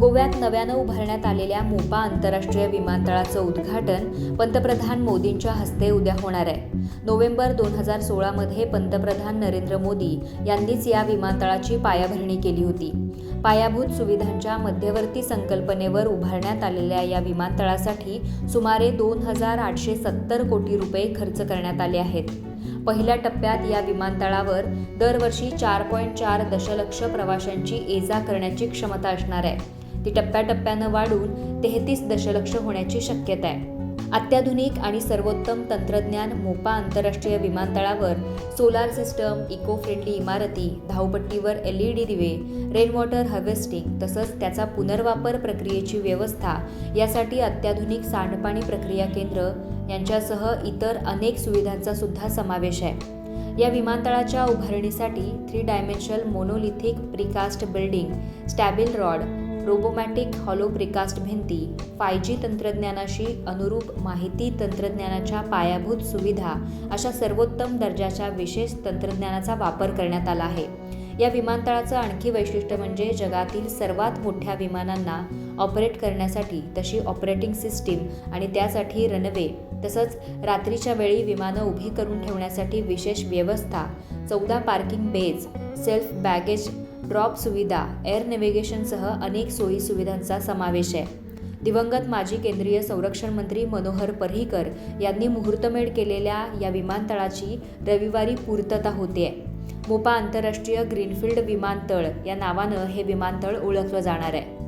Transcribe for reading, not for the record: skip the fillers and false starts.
गोव्यात नव्यानं उभारण्यात आलेल्या मोपा आंतरराष्ट्रीय विमानतळाचं उद्घाटन पंतप्रधान मोदींच्या हस्ते उद्या होणार आहे। नोव्हेंबर 2016मध्ये पंतप्रधान नरेंद्र मोदी यांनीच या विमानतळाची पायाभरणी केली होती। पायाभूत सुविधांच्या मध्यवर्ती संकल्पनेवर उभारण्यात आलेल्या या विमानतळासाठी सुमारे 2,870 कोटी रुपये खर्च करण्यात आले आहेत। पहिल्या टप्प्यात या विमानतळावर दरवर्षी 4.4 दशलक्ष प्रवाशांची ये-जा करण्याची क्षमता असणार आहे। ती टप्प्याटप्प्यानं वाढून 33 दशलक्ष होण्याची शक्यता आहे। अत्याधुनिक आणि सर्वोत्तम तंत्रज्ञान मोपा आंतरराष्ट्रीय विमानतळावर सोलार सिस्टम, इको फ्रेंडली इमारती, धावपट्टीवर LED दिवे, रेन वॉटर हार्वेस्टिंग तसंच त्याचा पुनर्वापर प्रक्रियेची व्यवस्था यासाठी अत्याधुनिक सांडपाणी प्रक्रिया केंद्र यांच्यासह इतर अनेक सुविधांचा सुद्धा समावेश आहे। या विमानतळाच्या उभारणीसाठी 3 dimensional monolithic precast building, stable rod, robomatic hollow precast भिंती, 5G तंत्रज्ञानाशी अनुरूप माहिती तंत्रज्ञानाच्या पायाभूत सुविधा अशा सर्वोत्तम दर्जाच्या विशेष तंत्रज्ञानाचा वापर करण्यात आला आहे। या विमानतळाचं आणखी वैशिष्ट्य म्हणजे जगातील सर्वात मोठ्या विमानांना ऑपरेट करण्यासाठी तशी ऑपरेटिंग सिस्टीम आणि त्यासाठी रनवे तसंच रात्रीच्या वेळी विमानं उभी करून ठेवण्यासाठी विशेष व्यवस्था, 14 parking bays, self baggage drop सुविधा, एअर नेव्हिगेशनसह अनेक सोयी सुविधांचा समावेश आहे। दिवंगत माजी केंद्रीय संरक्षण मंत्री मनोहर पर्रीकर यांनी मुहूर्तमेढ केलेल्या या विमानतळाची रविवारी पूर्तता होतेय। मोपा आंतरराष्ट्रीय ग्रीनफील्ड विमानतळ या नावानं हे विमानतळ ओळखलं जाणार आहे।